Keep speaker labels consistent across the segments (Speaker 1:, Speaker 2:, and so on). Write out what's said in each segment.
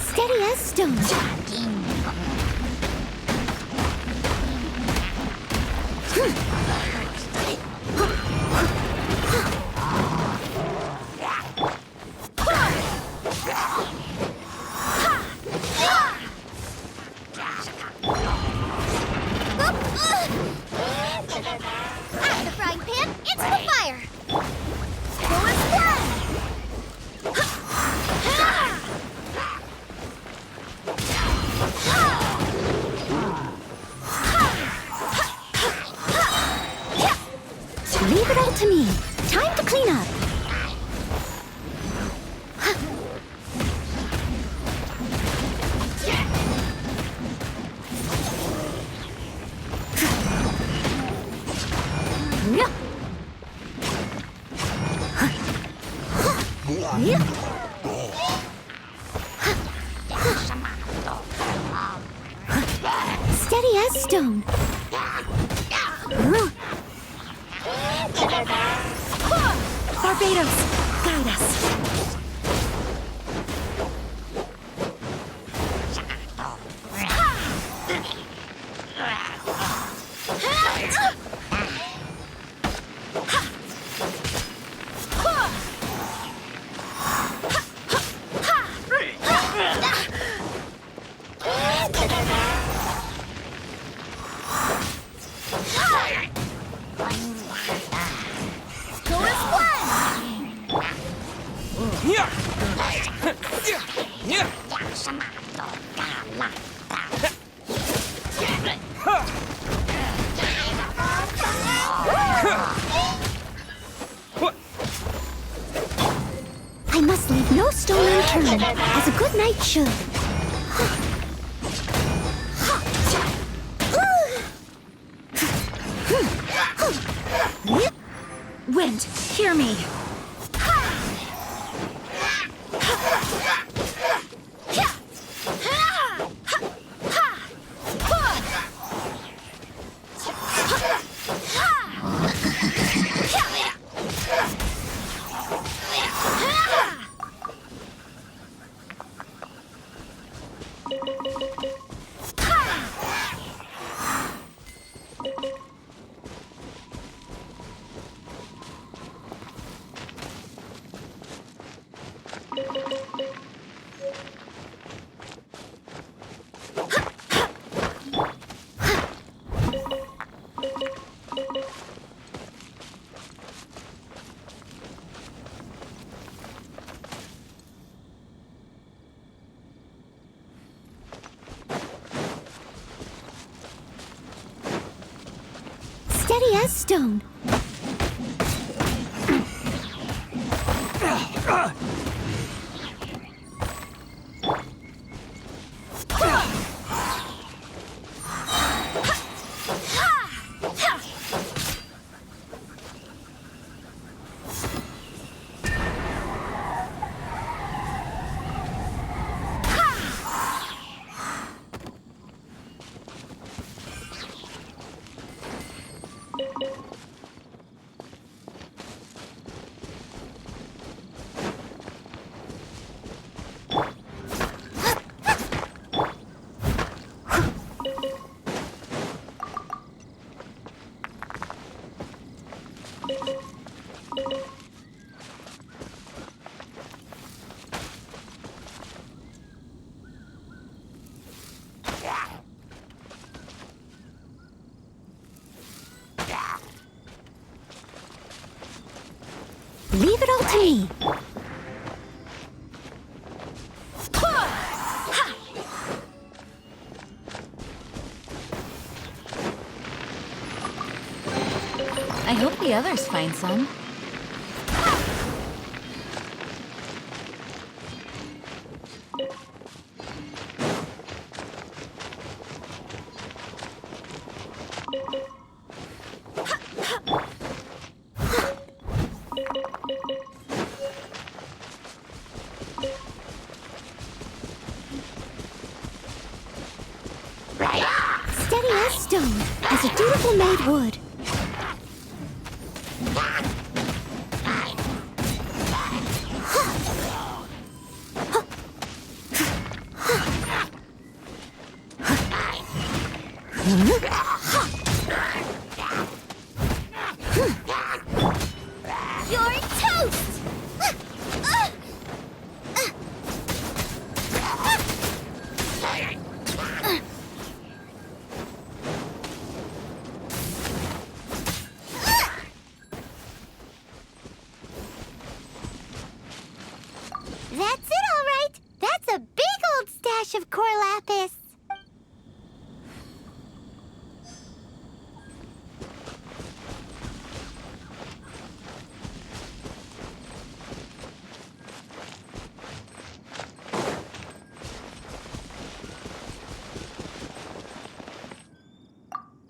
Speaker 1: Steady as stone. Out of the frying pan, into the fire. Forward run. Leave it all to me. Time to clean up. Steady as stone. Barbados, guide us. I must leave no stone unturned, as a good knight should. Wind, hear me. Steady as stone. Leave it all to me.
Speaker 2: I hope the others find some.
Speaker 1: beautiful made wood. You're toast! That's it, all right. That's a big old stash of core lapis.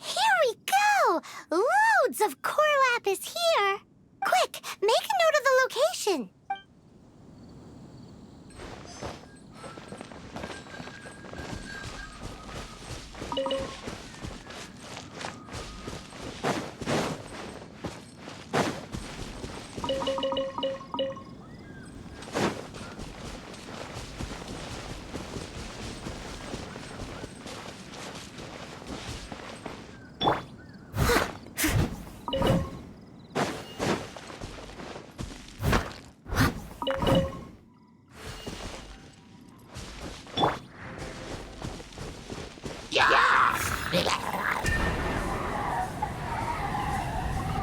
Speaker 1: Here we go! Loads of core lapis here. Quick, make a note of the location.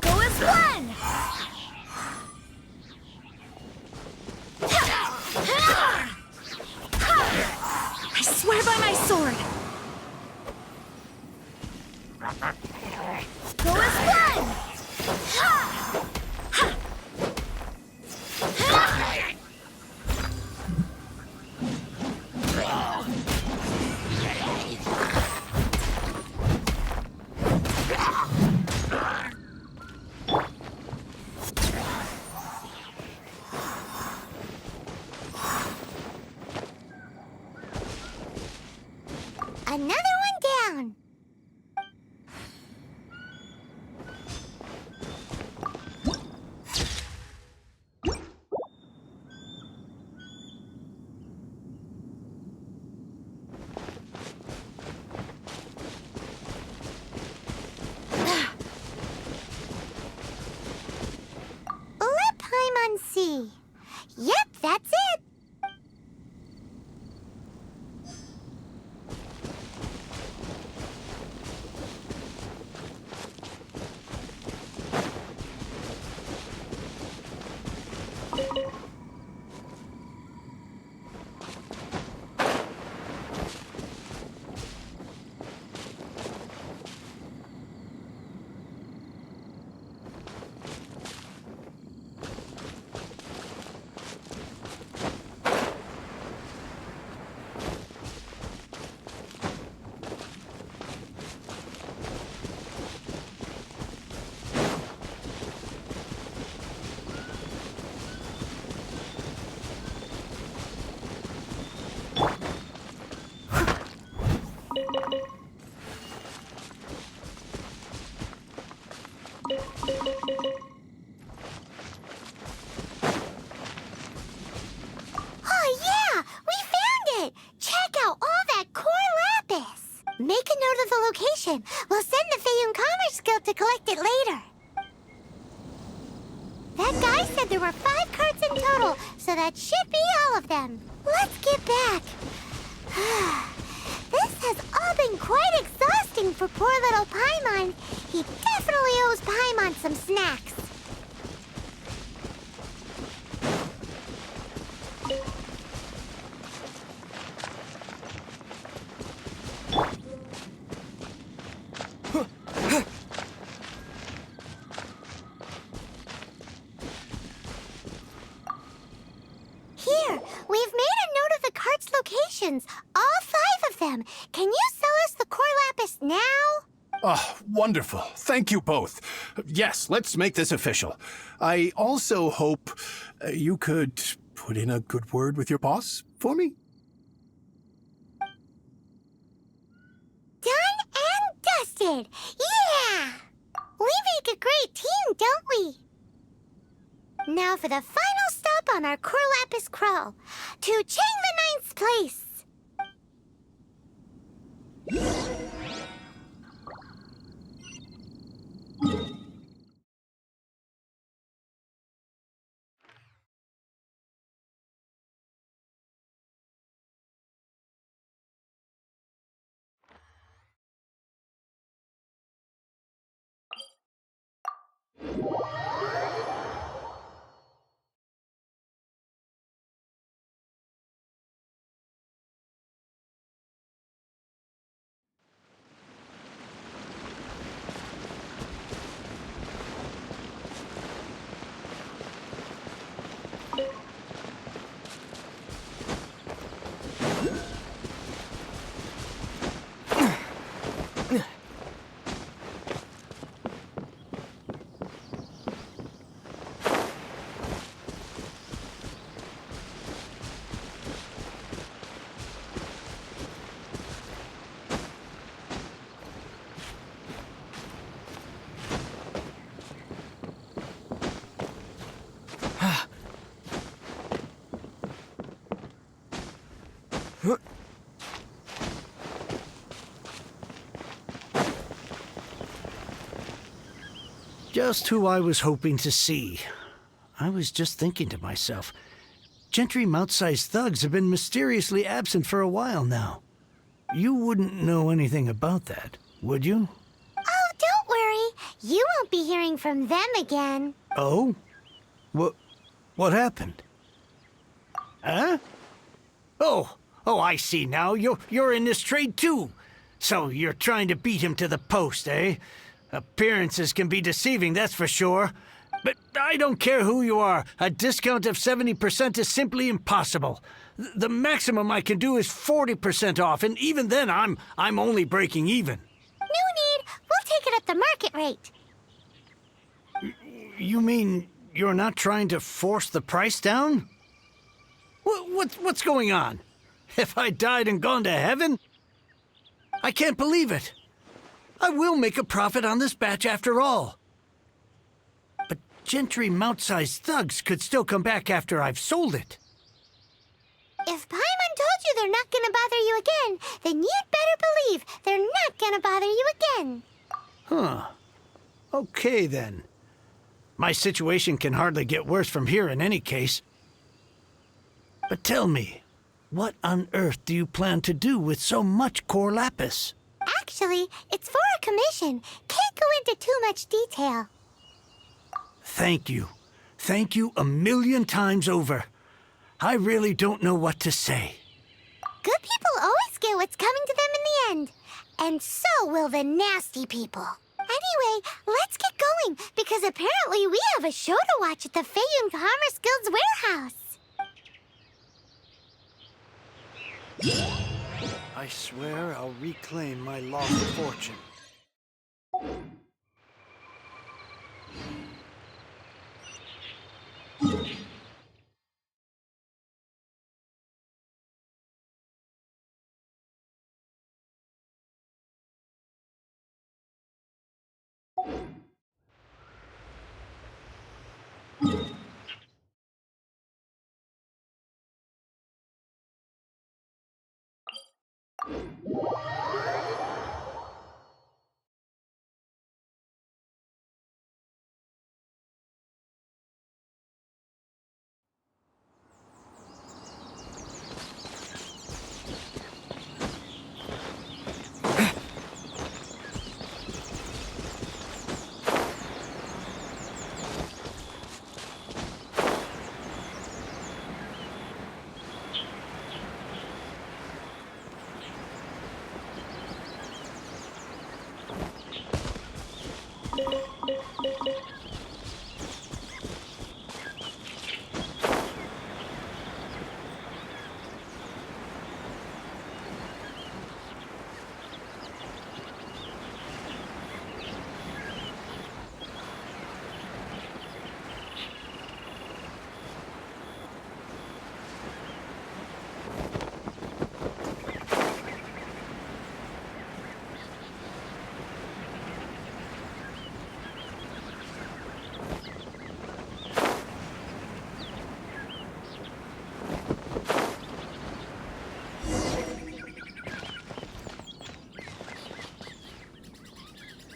Speaker 1: Go as one! I swear by my sword! Go as one! Another one down. Lip Paimon C. Yep, that's it. Oh yeah, we found it! Check out all that core lapis! Make a note of the location. We'll send the Feiyun Commerce Guild to collect it later. That guy said there were 5 carts in total, so that should be all of them. Let's get back. This has all been quite exhausting for poor little Paimon. He definitely owes Paimon some snacks. Here, we've made a note of the cart's locations. All 5 of them. Can you sell us the core lapis now?
Speaker 3: Oh, wonderful. Thank you both. Yes, let's make this official. I also hope you could put in a good word with your boss for me.
Speaker 1: Done and interested! Yeah! We make a great team, don't we? Now for the final stop on our Corlapis crawl, to Chang the Ninth's place.
Speaker 4: Just who I was hoping to see. I was just thinking to myself, gentry mouth-sized thugs have been mysteriously absent for a while now. You wouldn't know anything about that, would you?
Speaker 1: Oh, don't worry. You won't be hearing from them again.
Speaker 4: Oh? What happened? Huh? Oh, I see now. You're in this trade too. So you're trying to beat him to the post, eh? Appearances can be deceiving, that's for sure. But I don't care who you are. A discount of 70% is simply impossible. The maximum I can do is 40% off, and even then I'm only breaking even.
Speaker 1: No need. We'll take it at the market rate.
Speaker 4: You mean you're not trying to force the price down? What's going on? Have I died and gone to heaven? I can't believe it. I will make a profit on this batch after all. But gentry mouth-sized thugs could still come back after I've sold it.
Speaker 1: If Paimon told you they're not gonna bother you again, then you'd better believe they're not gonna bother you again.
Speaker 4: Huh. Okay, then. My situation can hardly get worse from here in any case. But tell me, what on earth do you plan to do with so much core lapis?
Speaker 1: Actually, it's for a commission. Can't go into too much detail.
Speaker 4: Thank you. Thank you a million times over. I really don't know what to say.
Speaker 1: Good people always get what's coming to them in the end. And so will the nasty people. Anyway, let's get going, because apparently we have a show to watch at the Feiyun Commerce Guild's warehouse.
Speaker 4: I swear I'll reclaim my lost fortune.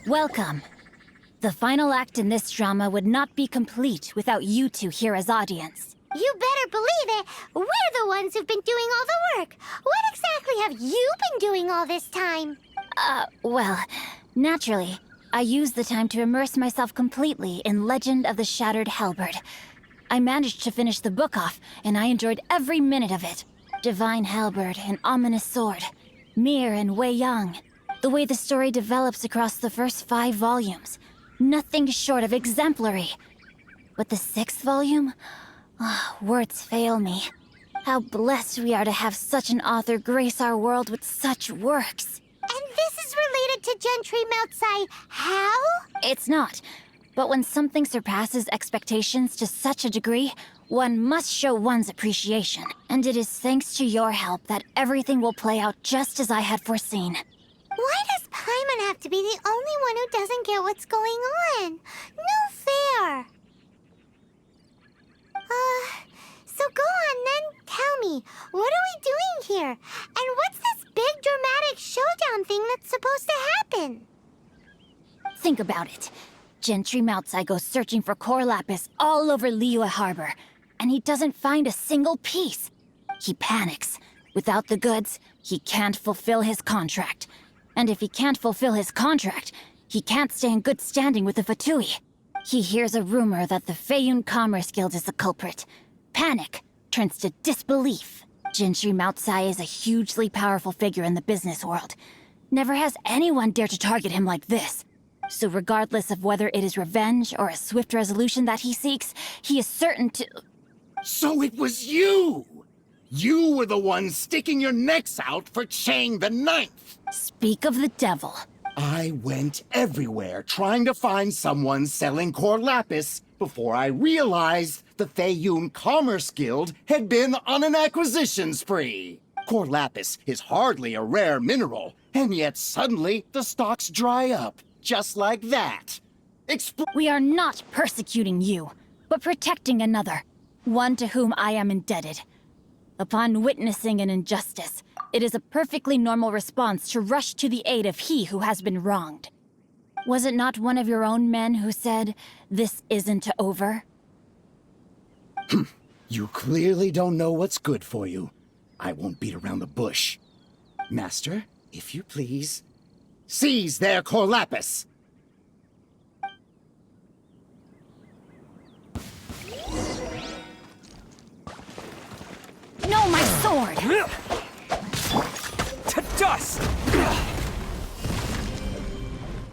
Speaker 2: Welcome. The final act in this drama would not be complete without you two here as audience.
Speaker 1: You better believe it. We're the ones who've been doing all the work. What exactly have you been doing all this time?
Speaker 2: Well, naturally, I used the time to immerse myself completely in Legend of the Shattered Halberd. I managed to finish the book off, and I enjoyed every minute of it. Divine Halberd, an ominous sword. Mir and Wei Yang. The way the story develops across the first 5 volumes. Nothing short of exemplary. But the 6th volume? Words fail me. How blessed we are to have such an author grace our world with such works.
Speaker 1: And this is related to Gentry Meltsai. How?
Speaker 2: It's not. But when something surpasses expectations to such a degree, one must show one's appreciation. And it is thanks to your help that everything will play out just as I had foreseen.
Speaker 1: Why does Paimon have to be the only one who doesn't get what's going on? No fair. So go on then, tell me, what are we doing here? And what's this big dramatic showdown thing that's supposed to happen?
Speaker 2: Think about it. Gentry Meltsai goes searching for core lapis all over Liyue Harbor, and he doesn't find a single piece. He panics. Without the goods, he can't fulfill his contract. And if he can't fulfill his contract, he can't stay in good standing with the Fatui. He hears a rumor that the Feiyun Commerce Guild is the culprit. Panic turns to disbelief. Gentry Meltsai is a hugely powerful figure in the business world. Never has anyone dared to target him like this. So regardless of whether it is revenge or a swift resolution that he seeks, he is certain to...
Speaker 5: So it was you! You were the one sticking your necks out for Chang the Ninth!
Speaker 2: Speak of the devil.
Speaker 5: I went everywhere trying to find someone selling core lapis before I realized the Feiyun Commerce Guild had been on an acquisition spree. Core lapis is hardly a rare mineral, and yet suddenly the stocks dry up, just like that.
Speaker 2: We are not persecuting you, but protecting another, one to whom I am indebted. Upon witnessing an injustice, it is a perfectly normal response to rush to the aid of he who has been wronged. Was it not one of your own men who said, "This isn't over"?
Speaker 5: You clearly don't know what's good for you. I won't beat around the bush. Master, if you please, seize their core lapis!
Speaker 2: No, my sword!
Speaker 6: To dust!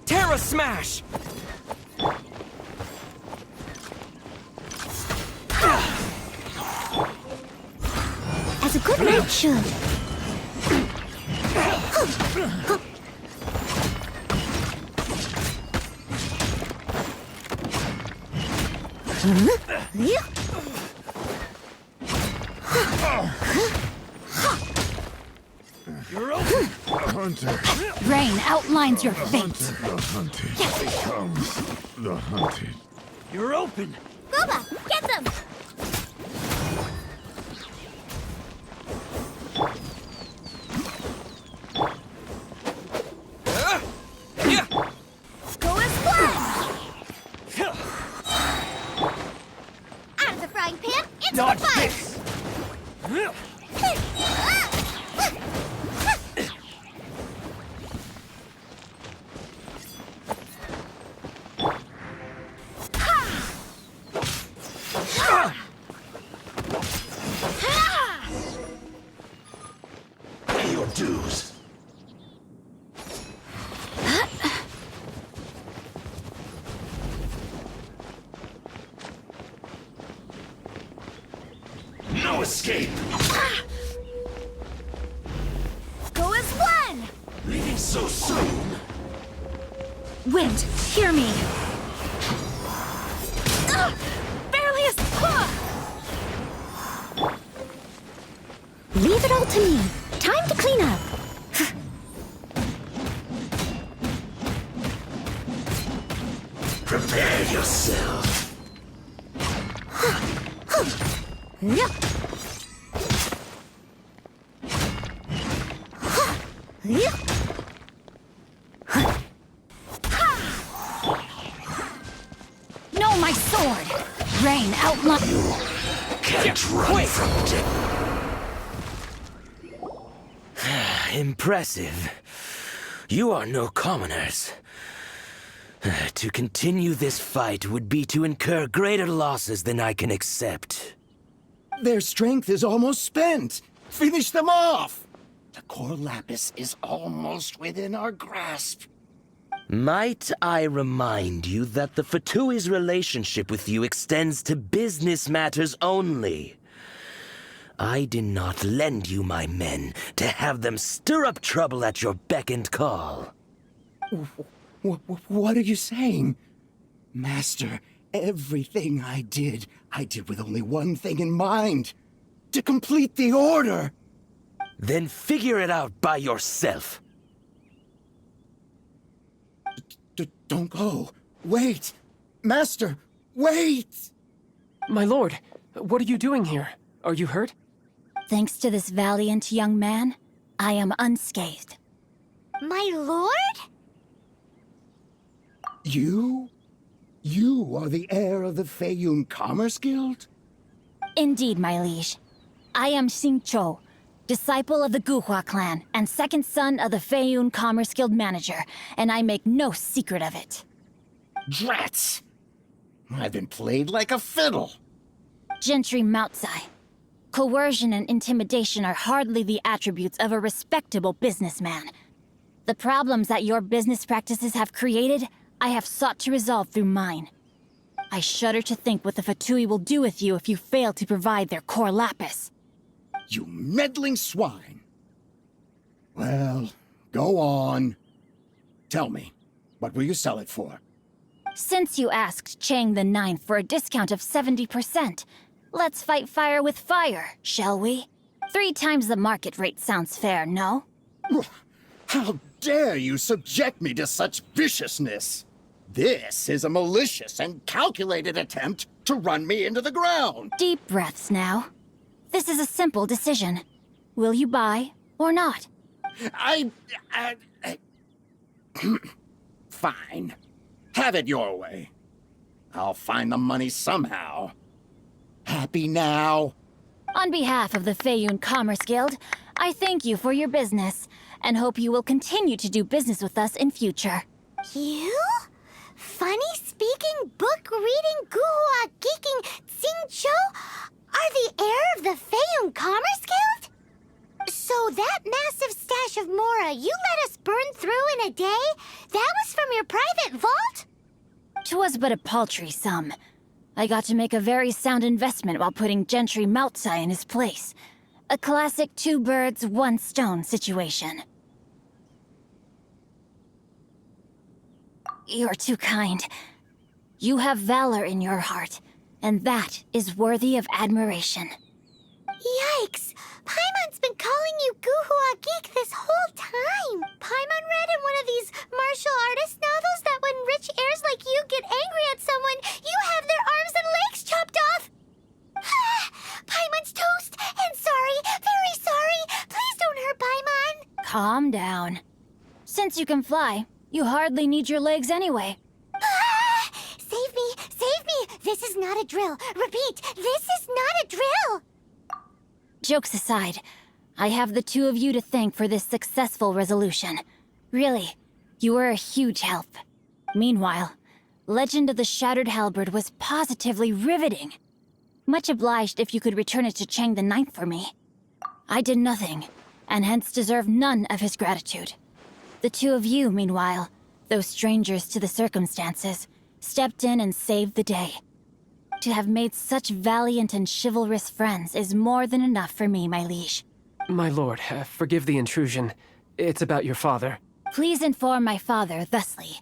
Speaker 6: Terra Smash!
Speaker 1: As a good knight should.
Speaker 6: You're open!
Speaker 7: Hunter.
Speaker 2: Rain outlines your fate.
Speaker 7: The hunted becomes the hunted.
Speaker 6: You're open!
Speaker 1: Boba, get them!
Speaker 6: Yeah!
Speaker 1: Go as planned! Out of the frying pan, into
Speaker 6: Dodge
Speaker 1: the fire!
Speaker 6: this!
Speaker 7: Pay your dues. No escape.
Speaker 1: Go as one!
Speaker 7: Leaving so soon.
Speaker 2: Wind, hear me! Barely
Speaker 1: Leave it all to me. Time to clean up.
Speaker 7: Prepare yourself.
Speaker 1: Yep. Yep.
Speaker 2: Feel my sword! Rain out my...
Speaker 7: Can't run from death.
Speaker 6: Impressive. You are no commoners. To continue this fight would be to incur greater losses than I can accept.
Speaker 5: Their strength is almost spent. Finish them off. The core lapis is almost within our grasp.
Speaker 6: Might I remind you that the Fatui's relationship with you extends to business matters only? I did not lend you my men to have them stir up trouble at your beck and call.
Speaker 5: What are you saying? Master, everything I did with only one thing in mind. To complete the order.
Speaker 6: Then figure it out by yourself.
Speaker 5: Don't go. Wait. Master, wait!
Speaker 8: My lord, what are you doing here? Are you hurt?
Speaker 2: Thanks to this valiant young man, I am unscathed.
Speaker 1: My lord?
Speaker 5: You are the heir of the Feiyun Commerce Guild?
Speaker 2: Indeed, my liege. I am Xingqiu, disciple of the Guhua clan and second son of the Feiyun Commerce Guild manager, and I make no secret of it.
Speaker 5: Drats! I've been played like a fiddle.
Speaker 2: Gentry Moutsai. Coercion and intimidation are hardly the attributes of a respectable businessman. The problems that your business practices have created, I have sought to resolve through mine. I shudder to think what the Fatui will do with you if you fail to provide their core lapis.
Speaker 5: You meddling swine. Well, go on. Tell me, what will you sell it for?
Speaker 2: Since you asked Chang the Ninth for a discount of 70%, let's fight fire with fire, shall we? 3 times the market rate sounds fair, no?
Speaker 5: How dare you subject me to such viciousness? This is a malicious and calculated attempt to run me into the ground.
Speaker 2: Deep breaths now. This is a simple decision. Will you buy or not?
Speaker 5: Fine. Have it your way. I'll find the money somehow. Happy now?
Speaker 2: On behalf of the Feiyun Commerce Guild, I thank you for your business, and hope you will continue to do business with us in future.
Speaker 1: You? Funny-speaking, book-reading, guhua geeking Xingqiu are the heir of the Feiyun Commerce Guild? So that massive stash of Mora you let us burn through in a day, that was from your private vault?
Speaker 2: 'Twas but a paltry sum. I got to make a very sound investment while putting Gentry Moutsai in his place. A classic 2 birds, 1 stone situation. You're too kind. You have valor in your heart, and that is worthy of admiration.
Speaker 1: Yikes! Paimon's been calling you Guhua Geek this whole time. Paimon read in one of these martial artist novels that when rich heirs like you get angry at someone, you have their arms and legs chopped off. Paimon's toast, and sorry, very sorry. Please don't hurt Paimon.
Speaker 2: Calm down. Since you can fly, you hardly need your legs anyway.
Speaker 1: Save me, save me. This is not a drill. Repeat, this is not a drill.
Speaker 2: Jokes aside, I have the 2 of you to thank for this successful resolution. Really, you were a huge help. Meanwhile, Legend of the Shattered Halberd was positively riveting. Much obliged if you could return it to Chang the Ninth for me. I did nothing, and hence deserve none of his gratitude. The 2 of you, meanwhile, though strangers to the circumstances, stepped in and saved the day. To have made such valiant and chivalrous friends is more than enough for me, my liege.
Speaker 8: My lord, forgive the intrusion. It's about your father.
Speaker 2: Please inform my father thusly.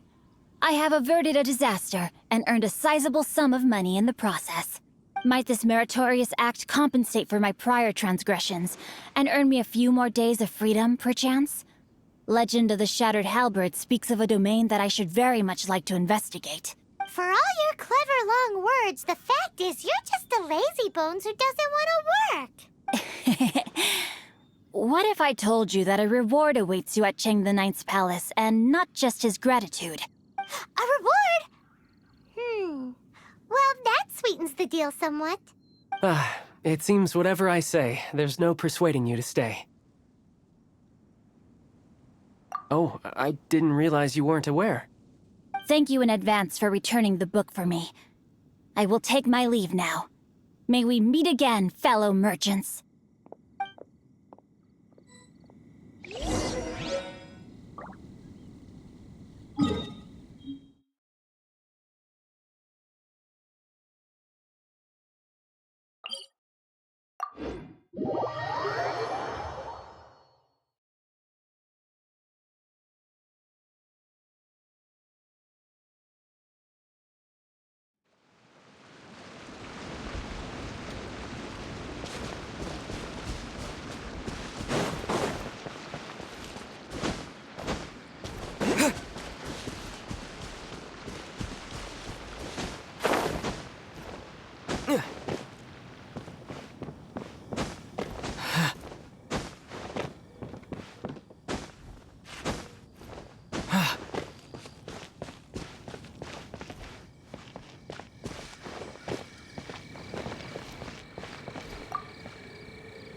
Speaker 2: I have averted a disaster and earned a sizable sum of money in the process. Might this meritorious act compensate for my prior transgressions and earn me a few more days of freedom, perchance? Legend of the Shattered Halberd speaks of a domain that I should very much like to investigate.
Speaker 1: For all your clever long words, the fact is you're just a lazy bones who doesn't want to work.
Speaker 2: What if I told you that a reward awaits you at Chang the Ninth's palace, and not just his gratitude?
Speaker 1: A reward? sweetens the deal somewhat.
Speaker 8: It seems whatever I say, there's no persuading you to stay. Oh, I didn't realize you weren't aware.
Speaker 2: Thank you in advance for returning the book for me. I will take my leave now. May we meet again, fellow merchants.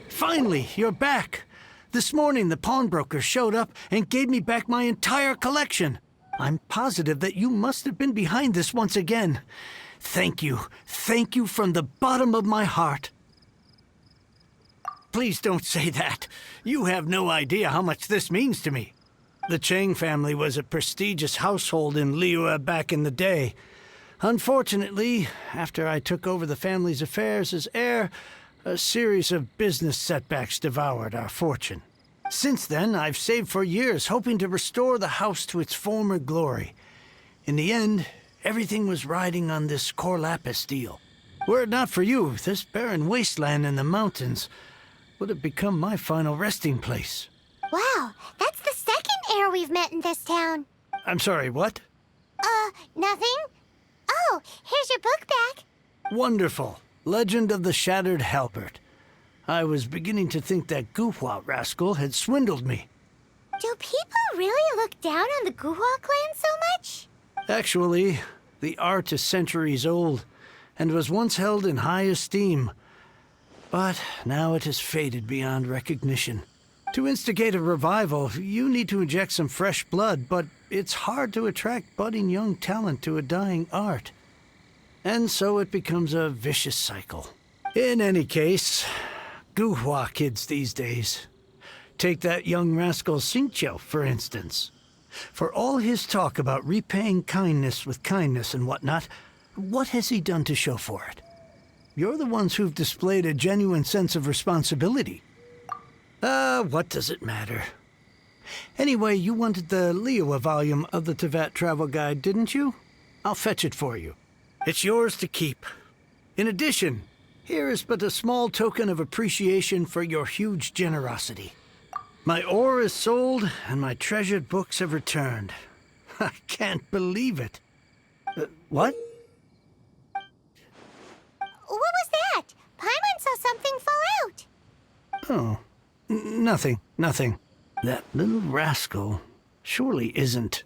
Speaker 4: Finally, you're back. This morning, the pawnbroker showed up and gave me back my entire collection. I'm positive that you must have been behind this once again. Thank you. Thank you from the bottom of my heart. Please don't say that. You have no idea how much this means to me. The Chang family was a prestigious household in Liyue back in the day. Unfortunately, after I took over the family's affairs as heir, a series of business setbacks devoured our fortune. Since then, I've saved for years, hoping to restore the house to its former glory. In the end, everything was riding on this Corlapis deal. Were it not for you, this barren wasteland in the mountains would have become my final resting place.
Speaker 1: Wow, that's the second heir we've met in this town.
Speaker 4: I'm sorry, what?
Speaker 1: Nothing? Oh, here's your book back.
Speaker 4: Wonderful. Legend of the Shattered Halberd. I was beginning to think that Guhua rascal had swindled me.
Speaker 1: Do people really look down on the Guhua clan so much?
Speaker 4: Actually, the art is centuries old and was once held in high esteem. But now it has faded beyond recognition. To instigate a revival, you need to inject some fresh blood, but it's hard to attract budding young talent to a dying art. And so it becomes a vicious cycle. In any case, Guhua kids these days. Take that young rascal Xingqiu, for instance. For all his talk about repaying kindness with kindness and whatnot, what has he done to show for it? You're the ones who've displayed a genuine sense of responsibility. What does it matter? Anyway, you wanted the Liyue volume of the Teyvat Travel Guide, didn't you? I'll fetch it for you. It's yours to keep. In addition, here is but a small token of appreciation for your huge generosity. My ore is sold, and my treasured books have returned. I can't believe it. What?
Speaker 1: What was that? Paimon saw something fall out.
Speaker 4: Oh, nothing. That little rascal surely isn't.